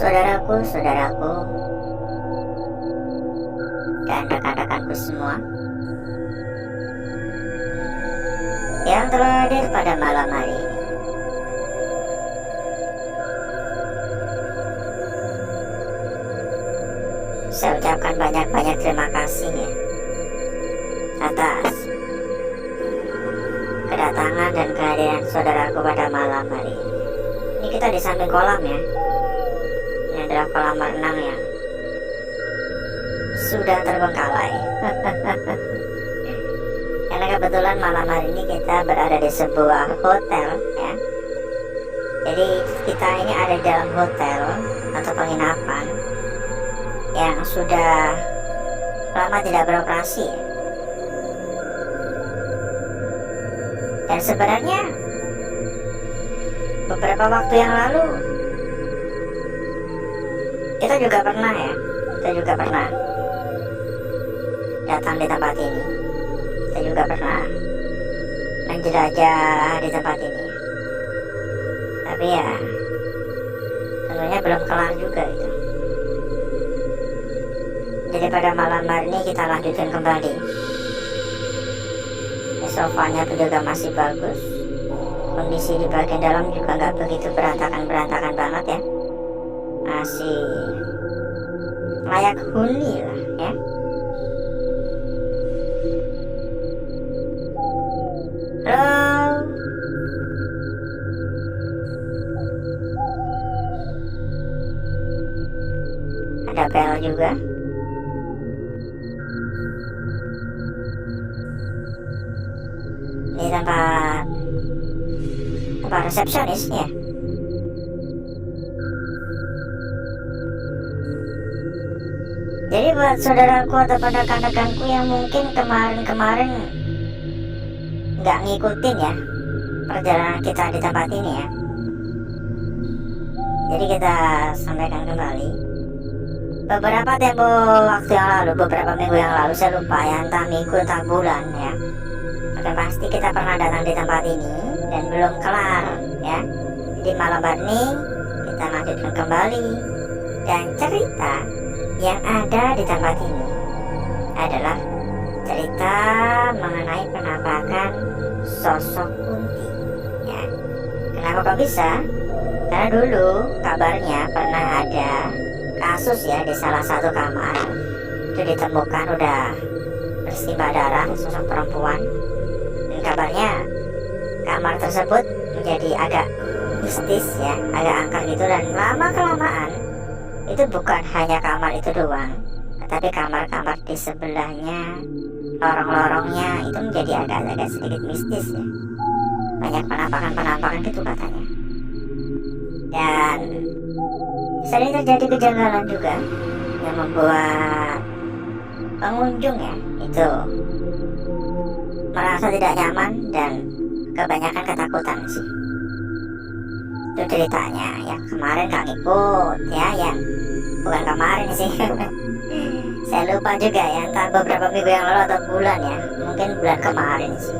Saudaraku dan rekan-rekanku semua yang telah hadir pada malam hari ini. Saya ucapkan banyak-banyak terima kasih ya atas kedatangan dan kehadiran saudaraku pada malam hari ini. Ini kita di samping kolam ya. Ini adalah kolam renang yang sudah terbengkalai. Karena kebetulan malam hari ini kita berada di sebuah hotel ya. Jadi kita ini ada di dalam hotel atau penginapan yang sudah lama tidak beroperasi. Dan sebenarnya beberapa waktu yang lalu kita juga pernah datang di tempat ini. Kita juga pernah menjelajah di tempat ini. Tapi ya tentunya belum kelar juga itu. Jadi pada malam hari ini kita lanjutkan kembali. Sofanya pun juga masih bagus. Kondisi di bagian dalam juga nggak begitu berantakan banget ya. Masih layak huni lah ya. Halo. Ada bel juga. Ini tempat resepsionis ya. Jadi buat saudaraku atau rekan-rekanku yang mungkin kemarin nggak ngikutin ya perjalanan kita di tempat ini ya. Jadi kita sampaikan kembali. Beberapa waktu yang lalu, beberapa minggu yang lalu, saya lupa ya, entah minggu entah bulan ya. Oke, pasti kita pernah datang di tempat ini dan belum kelar ya. Jadi malam hari ini kita lanjutkan kembali. Dan cerita yang ada di tempat ini adalah cerita mengenai penampakan sosok Kunti ya. Kenapa kok bisa? Karena dulu kabarnya pernah ada kasus ya di salah satu kamar itu ditemukan udah bersimbah darah sosok perempuan. Dan kabarnya kamar tersebut menjadi agak mistis ya, agak angker gitu. Dan lama-kelamaan itu bukan hanya kamar itu doang, tetapi kamar-kamar di sebelahnya, lorong-lorongnya itu menjadi agak sedikit mistis ya. Banyak penampakan gitu katanya. Dan sering terjadi kejanggalan juga yang membuat pengunjung ya itu merasa tidak nyaman dan kebanyakan ketakutan sih. Itu ceritanya yang kemarin gak ngikut ya, yang bukan kemarin sih. Saya lupa juga ya, entah beberapa minggu yang lalu atau bulan ya, mungkin bulan kemarin sih.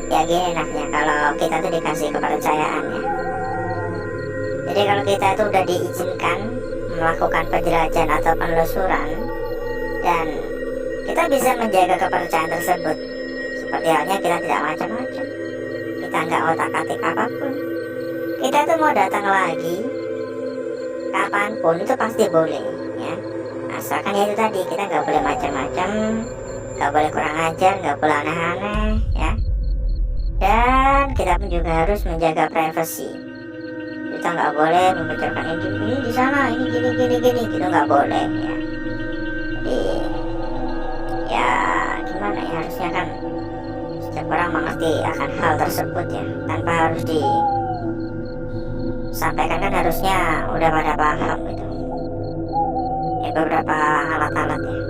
Ya gini enaknya kalau kita tuh dikasih kepercayaan ya. Jadi kalau kita itu udah diizinkan melakukan penjelajahan atau penelusuran dan kita bisa menjaga kepercayaan tersebut, seperti halnya kita tidak macam-macam, kita nggak otak-atik apapun, kita tuh mau datang lagi kapanpun itu pasti boleh ya. Asalkan ya itu tadi, kita nggak boleh macam-macam, nggak boleh kurang ajar, nggak boleh aneh-aneh ya. Dan kita pun juga harus menjaga privasi. Kita nggak boleh membicarakan ini di sana, ini gini, gitu nggak boleh ya. Jadi ya gimana ya, harusnya kan setiap orang mengerti akan hal tersebut ya, tanpa harus disampaikan, kan harusnya udah pada paham gitu. Ya beberapa alat-alat ya.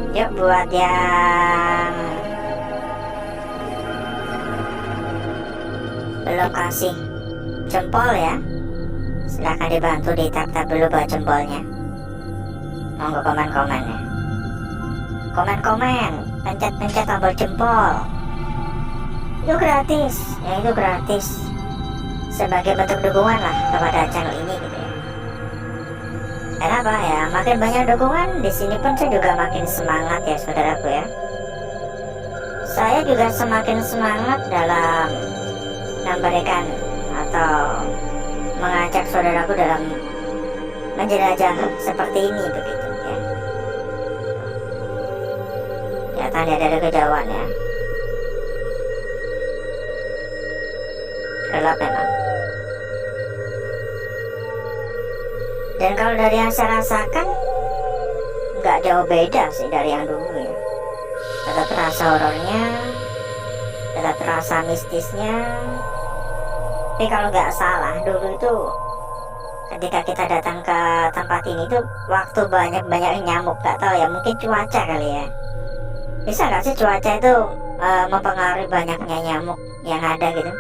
Yuk buat yang belum kasih jempol ya, silahkan dibantu di tap-tap dulu buat jempolnya. Monggo komen-komen ya. Komen-komen pencet-pencet tombol jempol. Itu gratis, ya itu gratis. Sebagai bentuk dukungan lah kepada channel ini gitu ya. Kenapa ya? Makin banyak dukungan, di sini pun saya juga makin semangat ya saudaraku ya. Saya juga semakin semangat dalam memberikan atau mengajak saudaraku dalam menjelajah seperti ini begitu ya. Kelihatan dia dari kejauhan ya. Gelap memang. Dan kalau dari yang saya rasakan nggak jauh beda sih dari yang dulu ya. Tetap terasa horornya, tetap terasa mistisnya. Tapi kalau nggak salah dulu itu ketika kita datang ke tempat ini tuh waktu banyak nyamuk, nggak tahu ya, mungkin cuaca kali ya. Bisa nggak sih cuaca itu mempengaruhi banyaknya nyamuk yang ada gitu?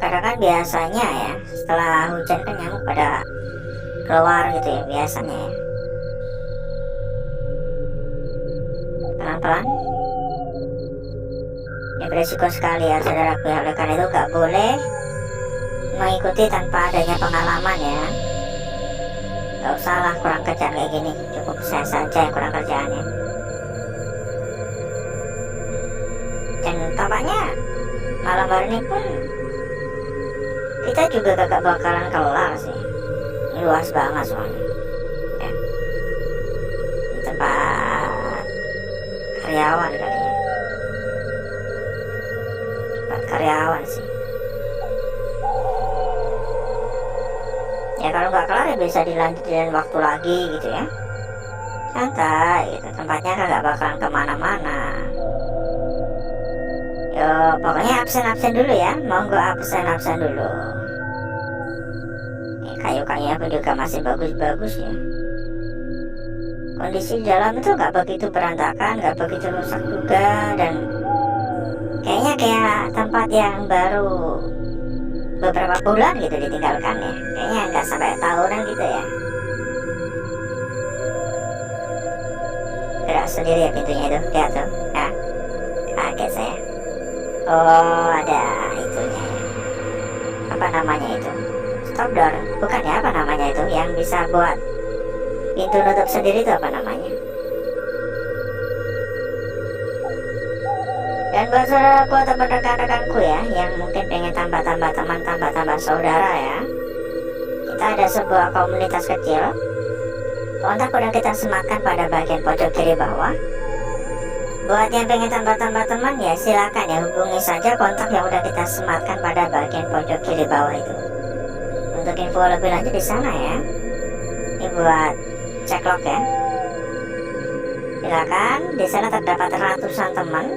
Karena kan biasanya ya setelah hujan kan nyamuk pada keluar gitu ya biasanya ya. Pelan-pelan. Ini beresiko sekali ya saudaraku ya. Oleh karena itu nggak boleh mengikuti tanpa adanya pengalaman ya. Gak usah lah kurang kerjaan kayak gini. Cukup saya saja yang kurang kerjaannya. Dan tampaknya malam hari ini pun kita juga gak bakalan kelar sih. Ini luas banget soalnya ya. Ini tempat karyawan kali ya. Tempat karyawan sih. Ya kalau nggak kelar ya bisa dilanjutin waktu lagi gitu ya. Santai gitu. Tempatnya kan gak bakalan kemana-mana. Yo pokoknya absen dulu ya. Monggo absen dulu. Kayu-kayunya pun juga masih bagus-bagus ya. Kondisi di dalam itu nggak begitu berantakan, nggak begitu rusak juga, dan kayaknya kayak tempat yang baru beberapa bulan gitu ditinggalkan ya. Kayaknya nggak sampai tahunan gitu ya. Gerak sendiri ya pintunya itu, lihat tuh. Nah, kaget saya. Oh ada itunya. Apa namanya itu? Stop door, bukan ya, apa namanya itu yang bisa buat pintu nutup sendiri itu apa namanya? Dan buat saudaraku atau rekan-rekanku ya yang mungkin pengen tambah-tambah teman, tambah-tambah saudara ya, kita ada sebuah komunitas kecil. Kontak udah kita sematkan pada bagian pojok kiri bawah. Buat yang pengen tambah-tambah teman ya silakan ya, hubungi saja kontak yang udah kita sematkan pada bagian pojok kiri bawah itu. Untuk info lebih lanjut di sana ya. Ini buat cek log ya. Silakan, di sana terdapat ratusan teman.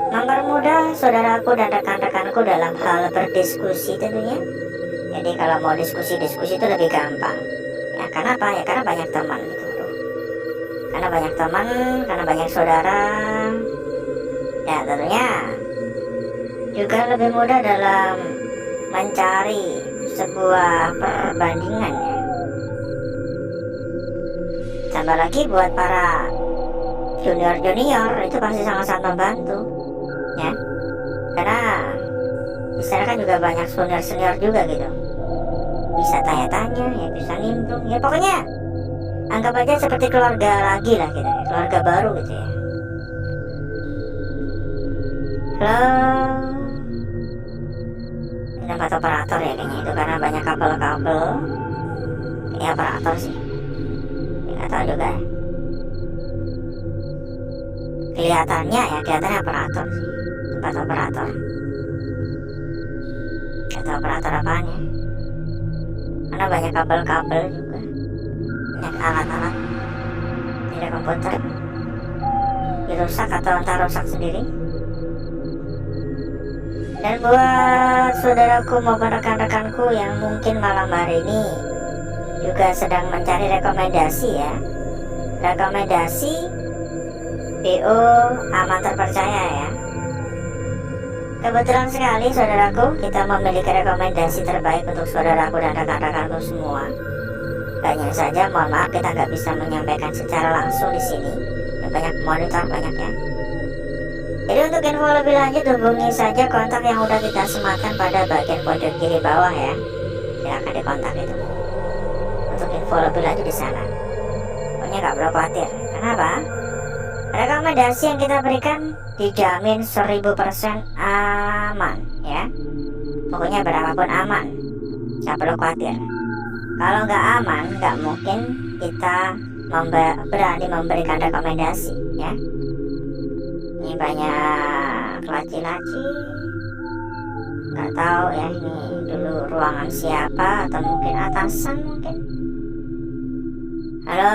Mempermudah saudaraku dan rekan-rekanku dalam hal berdiskusi tentunya. Jadi kalau mau diskusi-diskusi itu lebih gampang. Ya karena apa? Ya karena banyak teman gitu. Karena banyak teman, karena banyak saudara. Ya tentunya juga lebih mudah dalam mencari sebuah perbandingan ya. Tambah lagi buat para junior itu pasti sangat-sangat membantu ya. Karena di sana kan juga banyak senior juga gitu. Bisa tanya-tanya ya, bisa nimbrung ya, pokoknya anggap aja seperti keluarga lagi lah gitu ya, keluarga baru gitu ya. Halo, ini tempat operator ya kayaknya itu, karena banyak kabel-kabel. Ini operator sih, nggak tahu juga ya. Kelihatannya operator sih, tempat operator. Nggak tahu operator apaan ya, karena banyak kabel-kabel juga, banyak alat-alat. Tidak komputer dirusak atau entah rusak sendiri. Dan buat saudaraku maupun rekan-rekanku yang mungkin malam hari ini juga sedang mencari rekomendasi ya, rekomendasi BO aman terpercaya ya. Kebetulan sekali saudaraku, kita memiliki rekomendasi terbaik untuk saudaraku dan rekan-rekanku semua. Hanya saja mohon maaf kita nggak bisa menyampaikan secara langsung di sini. Banyak monitor banyak ya. Jadi untuk info lebih lanjut hubungi saja kontak yang udah kita sematkan pada bagian pojok kiri bawah ya. Silahkan dikontak itu. Untuk info lebih lanjut di sana. Pokoknya nggak perlu khawatir. Kenapa? Rekomendasi yang kita berikan dijamin 1000% aman ya. Pokoknya berapapun aman. Nggak perlu khawatir. Kalau nggak aman, nggak mungkin kita berani memberikan rekomendasi ya. Ini banyak laci-laci, nggak tahu ya ini dulu ruangan siapa atau mungkin atasan mungkin. Halo,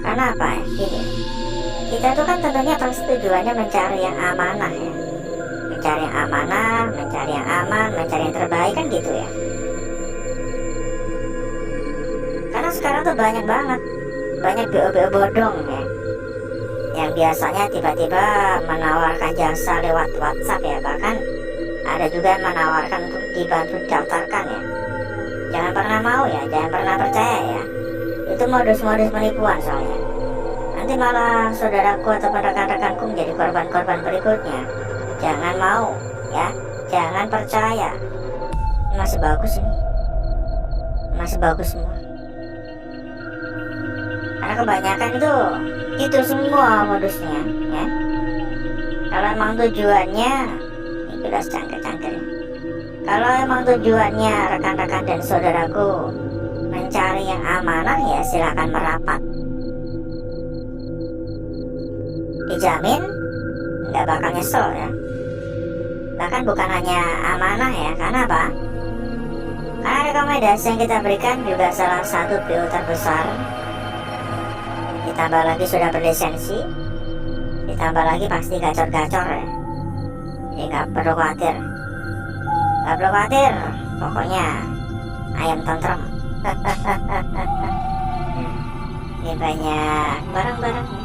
karena apa ya gini, kita tuh kan tentunya pasti tujuannya mencari yang amanah ya, mencari yang amanah, mencari yang aman, mencari yang terbaik kan gitu ya. Karena sekarang tuh banyak banget BO-BO bodong ya, yang biasanya tiba-tiba menawarkan jasa lewat WhatsApp ya, bahkan ada juga yang menawarkan untuk dibantu daftarkan ya. Jangan pernah mau ya, jangan pernah percaya ya, itu modus-modus penipuan soalnya. Nanti malah saudaraku atau rekan-rekanku menjadi korban-korban berikutnya. Jangan mau ya, jangan percaya. Ini masih bagus ini, masih bagus semua. Karena kebanyakan itu semua modusnya ya. Kalau emang tujuannya, ini jelas cangkir-cangkir. Kalau emang tujuannya rekan-rekan dan saudaraku mencari yang amanah ya silakan merapat. Dijamin nggak bakal nyesel ya. Bahkan bukan hanya amanah ya, karena apa? Karena rekomendasi yang kita berikan juga salah satu BO terbesar. Ditambah lagi sudah berlisensi, ditambah lagi pasti gacor-gacor ya. Jadi nggak perlu khawatir, nggak perlu khawatir. Pokoknya ayam tentrem. Ini banyak barang-barangnya.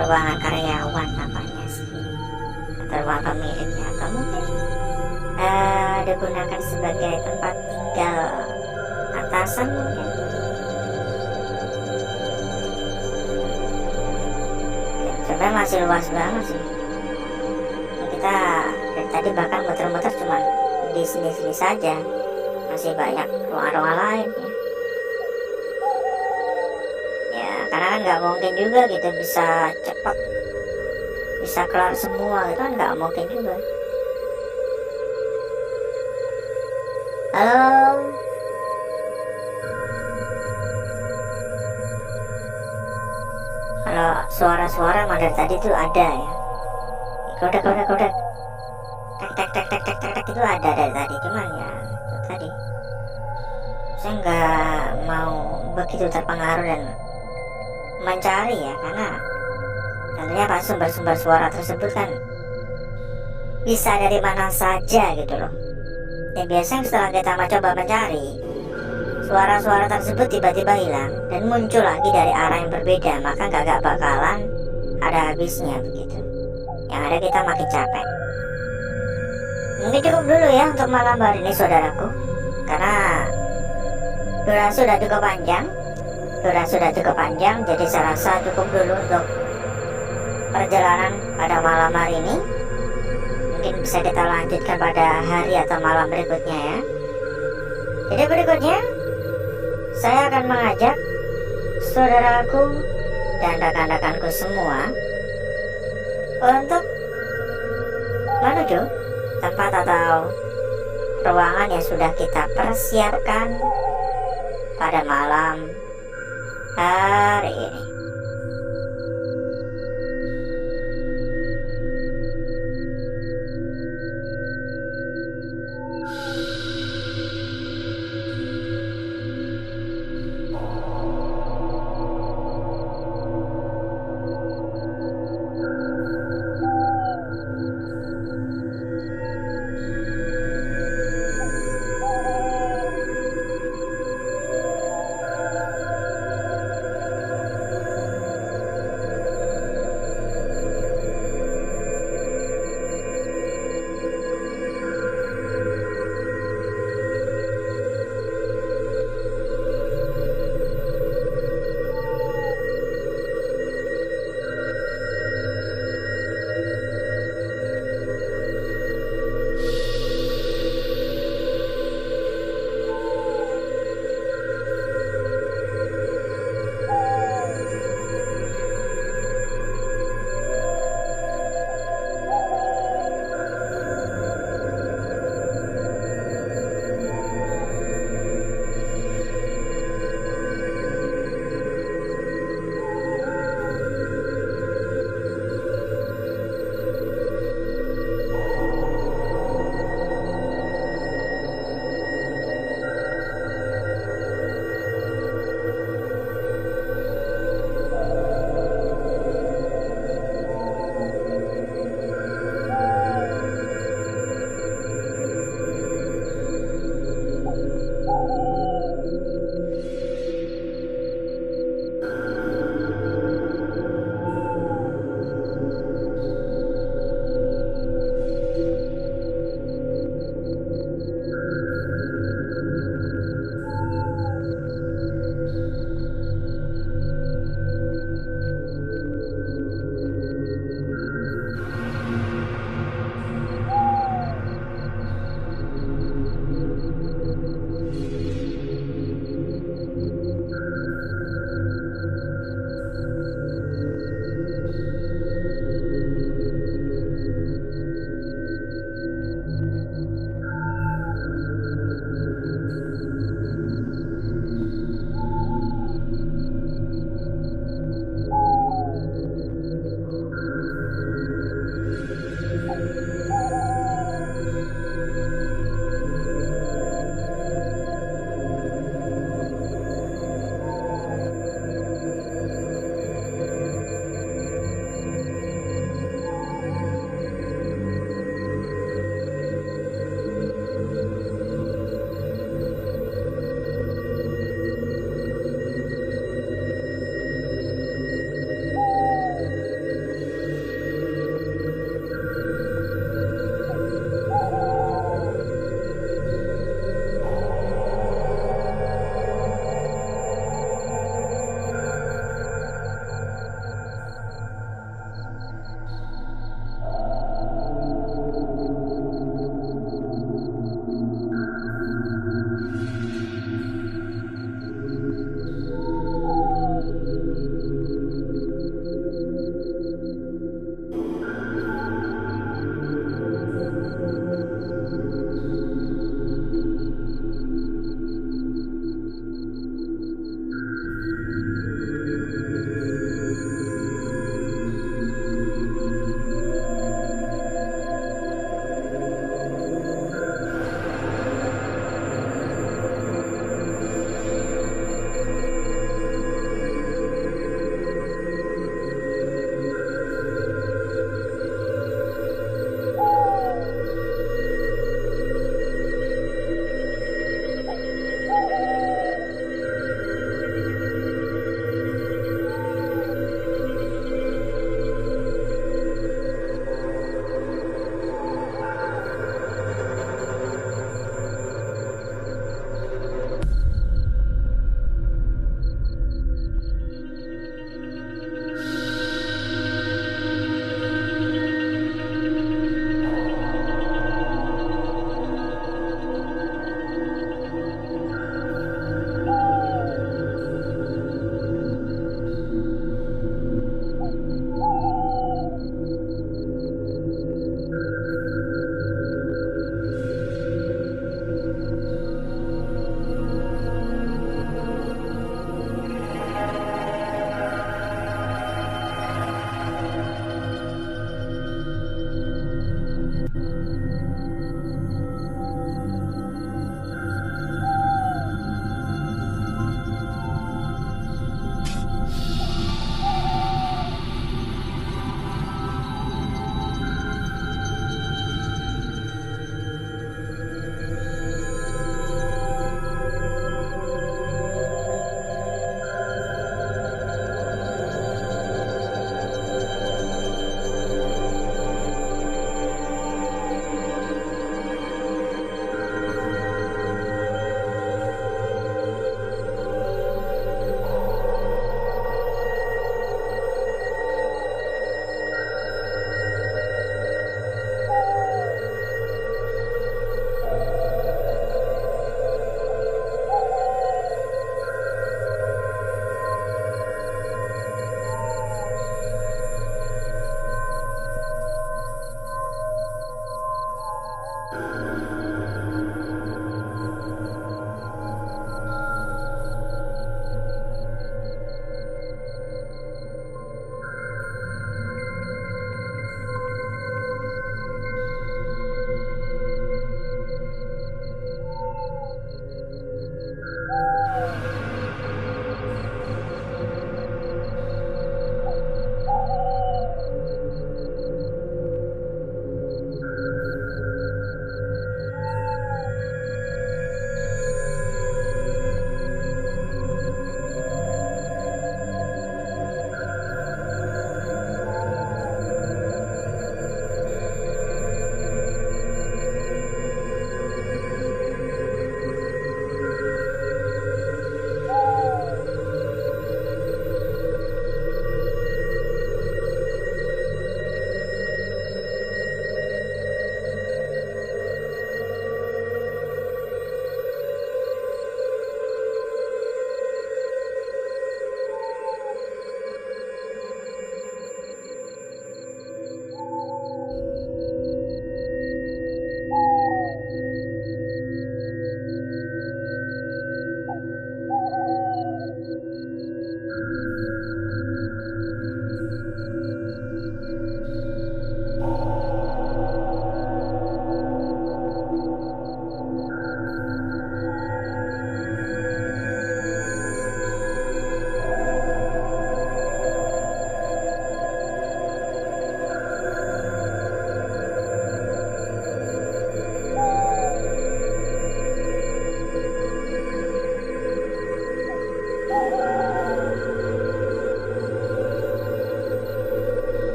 Ruangan karyawan tampaknya sih, atau ruang pemiliknya, atau mungkin digunakan sebagai tempat tinggal atasan mungkin. Sebenarnya masih luas banget sih. Kita dari tadi bahkan muter-muter cuma di sini-sini saja, masih banyak ruang-ruang lain ya. Ya karena kan nggak mungkin juga kita bisa cepat bisa kelar semua, itu kan nggak mungkin juga. Halo, kalau suara-suara emang dari tadi tuh ada ya, kodek tek itu ada dari tadi, cuman ya itu tadi saya nggak mau begitu terpengaruh dan mencari ya, karena tentunya pas sumber-sumber suara tersebut kan bisa dari mana saja gitu loh. Dan biasanya setelah kita coba mencari, suara-suara tersebut tiba-tiba hilang dan muncul lagi dari arah yang berbeda, maka gak bakalan ada habisnya begitu. Yang ada kita makin capek. Mungkin cukup dulu ya untuk malam hari ini saudaraku, karena durasi sudah cukup panjang, jadi saya rasa cukup dulu untuk perjalanan pada malam hari ini. Mungkin bisa kita lanjutkan pada hari atau malam berikutnya ya. Jadi berikutnya saya akan mengajak saudaraku dan rekan-rekanku semua untuk menuju tempat atau ruangan yang sudah kita persiapkan pada malam hari ini.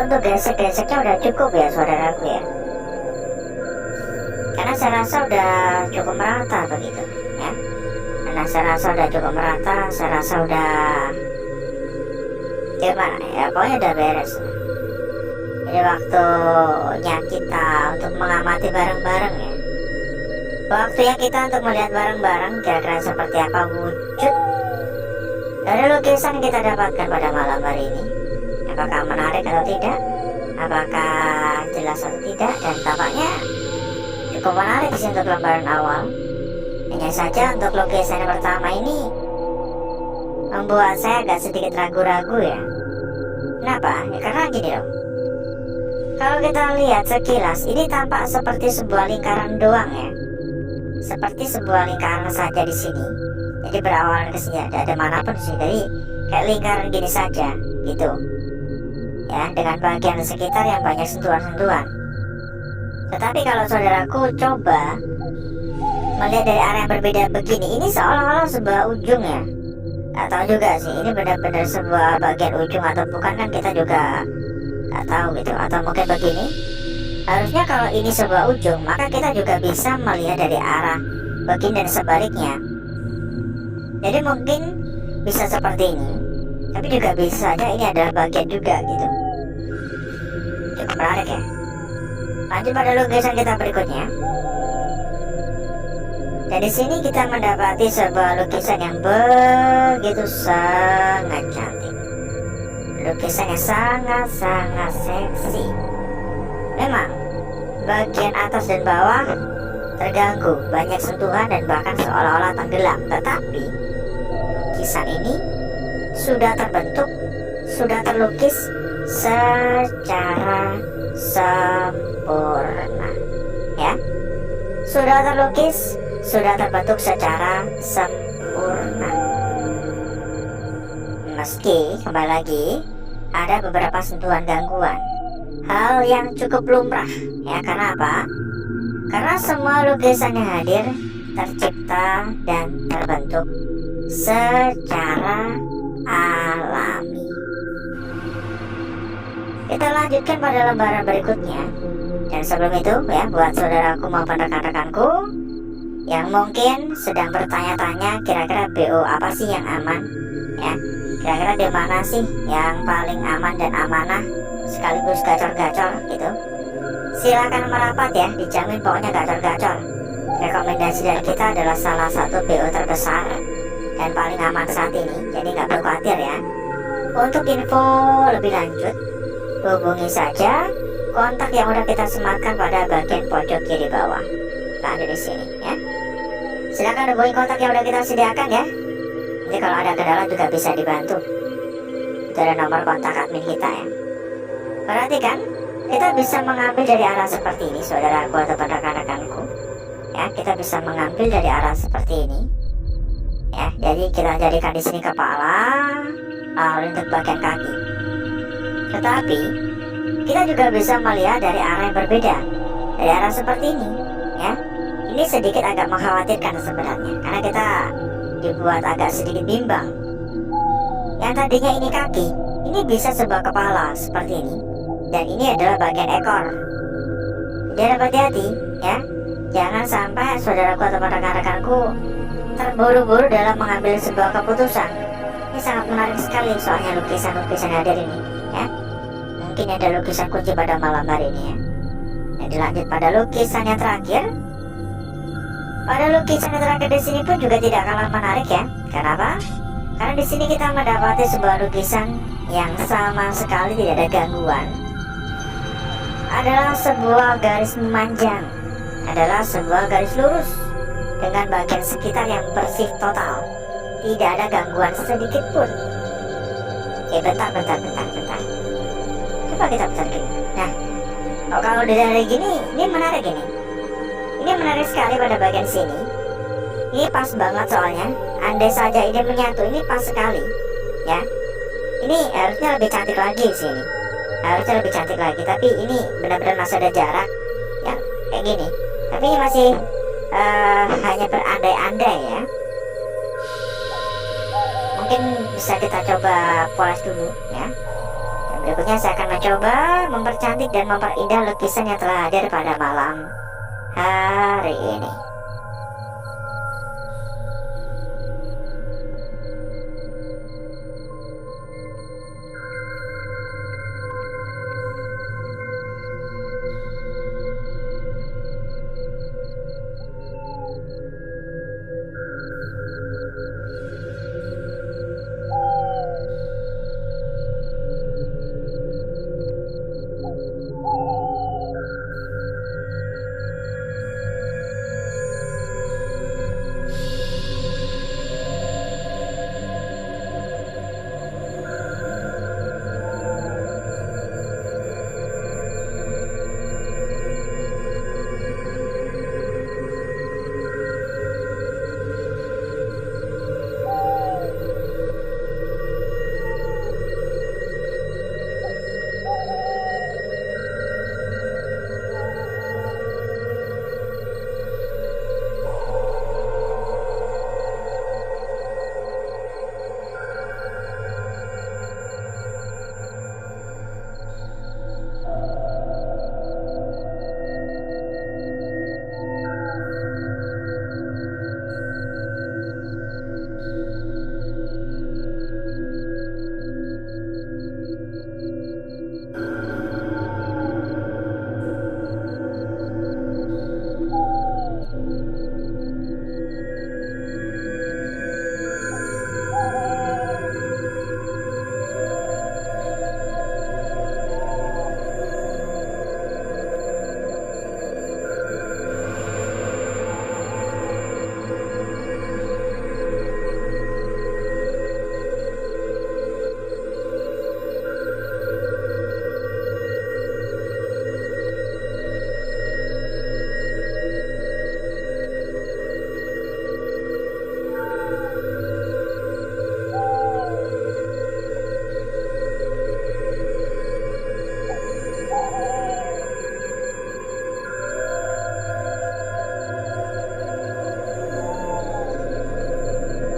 untuk gesek-geseknya udah cukup ya saudaraku ya, karena saya rasa udah cukup merata begitu ya. Karena saya rasa udah cukup merata, saya rasa udah gimana ya, pokoknya udah beres. Jadi waktunya kita untuk mengamati bareng-bareng ya, waktunya kita untuk melihat bareng-bareng kira-kira seperti apa wujud dari lukisan yang kita dapatkan pada malam hari ini. Apakah menarik atau tidak, apakah jelas atau tidak, dan tampaknya cukup menarik sih untuk lembaran awal. Hanya saja untuk lukisan yang pertama ini membuat saya agak sedikit ragu-ragu ya. Kenapa? Ya karena gini loh, kalau kita lihat sekilas ini tampak seperti sebuah lingkaran doang ya, seperti sebuah lingkaran saja di sini. Jadi berawal dari sini, ada manapun di sini, jadi kayak lingkaran gini saja gitu ya, dengan bagian sekitar yang banyak sentuhan-sentuhan. Tetapi kalau saudaraku coba melihat dari arah yang berbeda begini, ini seolah-olah sebuah ujung ya. Gak tahu juga sih ini benar-benar sebuah bagian ujung atau bukan, kan kita juga gak tahu gitu. Atau mungkin begini, harusnya kalau ini sebuah ujung maka kita juga bisa melihat dari arah begini dan sebaliknya. Jadi mungkin bisa seperti ini, tapi juga bisa saja ini adalah bagian juga gitu. Cukup menarik ya. Lanjut pada lukisan kita berikutnya. Dan di sini kita mendapati sebuah lukisan yang begitu sangat cantik. Lukisan yang sangat-sangat seksi. Memang bagian atas dan bawah terganggu, banyak sentuhan dan bahkan seolah-olah tenggelam. Tetapi lukisan ini sudah terbentuk, sudah terlukis secara sempurna ya. Sudah terlukis, sudah terbentuk secara sempurna. Meski kembali lagi ada beberapa sentuhan gangguan, hal yang cukup lumrah ya. Karena apa? Karena semua lukisan yang hadir tercipta dan terbentuk secara alami. Kita lanjutkan pada lembaran berikutnya. Dan sebelum itu ya, buat saudaraku maupun rekan-rekanku yang mungkin sedang bertanya-tanya kira-kira BO apa sih yang aman ya, kira-kira di mana sih yang paling aman dan amanah sekaligus gacor-gacor gitu, silakan merapat ya, dijamin pokoknya gacor-gacor. Rekomendasi dari kita adalah salah satu BO terbesar dan paling aman saat ini, jadi nggak perlu khawatir ya. Untuk info lebih lanjut, hubungi saja kontak yang udah kita sematkan pada bagian pojok kiri bawah. Lanjut di sini ya. Silakan hubungi kontak yang udah kita sediakan ya. Jadi kalau ada kendala juga bisa dibantu. Itu ada nomor kontak admin kita ya. Perhatikan, kita bisa mengambil dari arah seperti ini, saudaraku atau rekan-rekanku. Ya, kita bisa mengambil dari arah seperti ini. Ya, jadi kita jadikan di sini kepala, lalu untuk bagian kaki. Tetapi kita juga bisa melihat dari arah yang berbeda, dari arah seperti ini ya. Ini sedikit agak mengkhawatirkan sebenarnya, karena kita dibuat agak sedikit bimbang. Yang tadinya ini kaki, ini bisa sebuah kepala seperti ini, dan ini adalah bagian ekor. Jadi hati-hati ya, jangan sampai saudaraku atau rekan-rekanku terburu-buru dalam mengambil sebuah keputusan. Ini sangat menarik sekali soalnya lukisan-lukisan yang ada ini ya. Mungkin ada lukisan kunci pada malam hari ini ya. Dan dilanjut pada lukisan yang terakhir. Pada lukisan yang terakhir di sini pun juga tidak kalah menarik ya. Kenapa? Karena di sini kita mendapati sebuah lukisan yang sama sekali tidak ada gangguan. Adalah sebuah garis memanjang, adalah sebuah garis lurus dengan bagian sekitar yang bersih total. Tidak ada gangguan sedikit pun. Bentar. Coba kita putar gini. Nah, kalau dari gini, ini menarik ini. Ini menarik sekali pada bagian sini. Ini pas banget soalnya. Andai saja ini menyatu, ini pas sekali. Ya. Ini harusnya lebih cantik lagi sini. Harusnya lebih cantik lagi. Tapi ini benar-benar masih ada jarak. Ya, kayak gini. Tapi ini masih hanya berandai-andai ya. Mungkin bisa kita coba poles dulu ya. Berikutnya saya akan mencoba mempercantik dan memperindah lukisan yang telah hadir pada malam hari ini.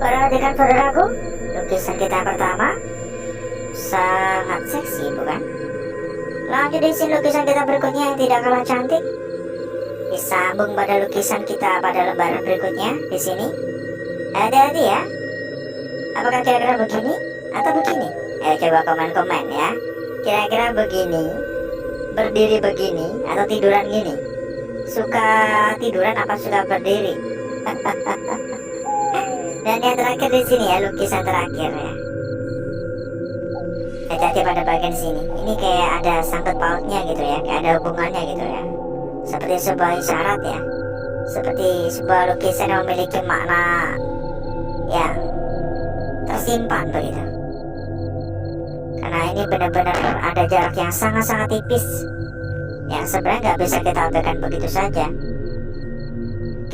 Perhatikan saudaraku, lukisan kita pertama sangat seksi, bukan? Lanjut isi lukisan kita berikutnya yang tidak kalah cantik. Disambung pada lukisan kita pada lembaran berikutnya di sini. Hati-hati ya. Apakah kira-kira begini atau begini? Ayo coba komen-komen ya. Kira-kira begini, berdiri begini, atau tiduran gini? Suka tiduran apa suka berdiri? Dan yang terakhir di sini ya, lukisan terakhir ya. Hati-hati pada bagian sini. Ini kayak ada sangkut pautnya gitu ya, kayak ada hubungannya gitu ya. Seperti sebuah isyarat ya. Seperti sebuah lukisan yang memiliki makna yang tersimpan begitu. Karena ini benar-benar ada jarak yang sangat-sangat tipis, yang sebenarnya nggak bisa kita abaikan begitu saja.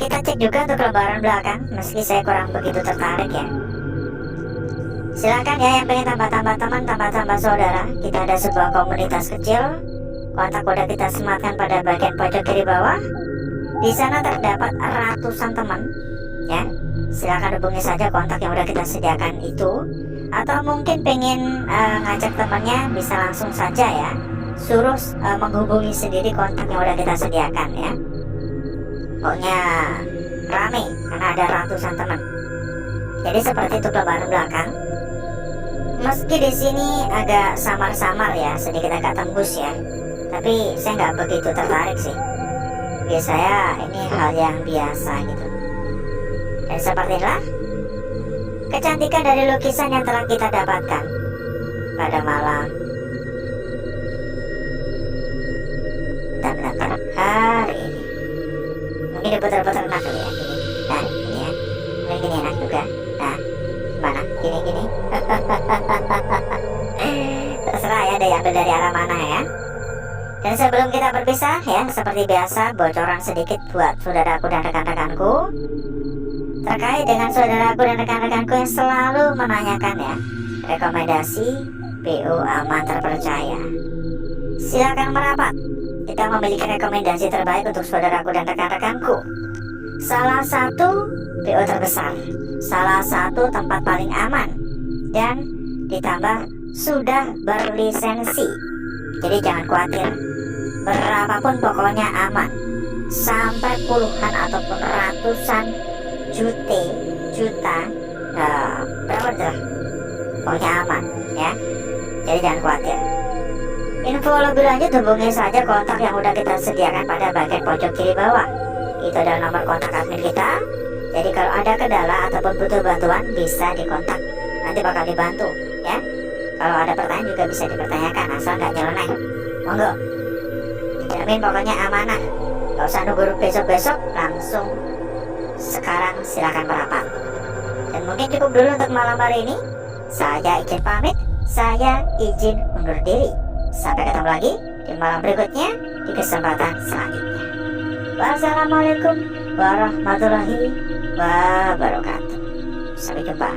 Kita cek juga untuk lembaran belakang, meski saya kurang begitu tertarik ya. Silakan ya yang pengen tambah-tambah teman, tambah-tambah saudara. Kita ada sebuah komunitas kecil. Kontak udah kita sematkan pada bagian pojok kiri bawah. Di sana terdapat ratusan teman ya. Silakan hubungi saja kontak yang udah kita sediakan itu. Atau mungkin pengen ngajak temannya, bisa langsung saja ya. Suruh menghubungi sendiri kontak yang udah kita sediakan ya. Pokoknya rame karena ada ratusan teman. Jadi seperti itu lembaran belakang. Meski di sini agak samar-samar ya, sedikit agak tembus ya. Tapi saya nggak begitu tertarik sih. Bagi saya ini hal yang biasa gitu. Dan seperti inilah kecantikan dari lukisan yang telah kita dapatkan pada malam dan hari ini. Mungkin diputar-putar enak kali ya, gini. Nah, ini ya. Mungkin gini enak juga. Nah, gimana? Gini. Terserah ya, diambil dari arah mana ya. Dan sebelum kita berpisah ya, seperti biasa, bocoran sedikit buat saudaraku dan rekan-rekanku terkait dengan saudaraku dan rekan-rekanku yang selalu menanyakan ya, rekomendasi PO aman terpercaya. Silakan merapat. Kita memiliki rekomendasi terbaik untuk saudaraku dan rekan-rekanku. Salah satu PO terbesar, salah satu tempat paling aman, dan ditambah sudah berlisensi. Jadi jangan khawatir, berapapun pokoknya aman, sampai puluhan ataupun ratusan juta, berapa tuh, pokoknya aman ya. Jadi jangan khawatir. Info lebih lanjut hubungi saja kontak yang udah kita sediakan pada bagian pojok kiri bawah. Itu adalah nomor kontak admin kita. Jadi kalau ada kendala ataupun butuh bantuan bisa dikontak, nanti bakal dibantu ya. Kalau ada pertanyaan juga bisa dipertanyakan, asal nggak nyeleneh. Monggo, dijamin pokoknya amanah. Gak usah nunggu besok-besok, langsung sekarang silakan merapat. Dan mungkin cukup dulu untuk malam hari ini. Saya izin pamit, saya izin undur diri. Sampai ketemu lagi di malam berikutnya, di kesempatan selanjutnya. Wassalamualaikum warahmatullahi wabarakatuh. Sampai jumpa.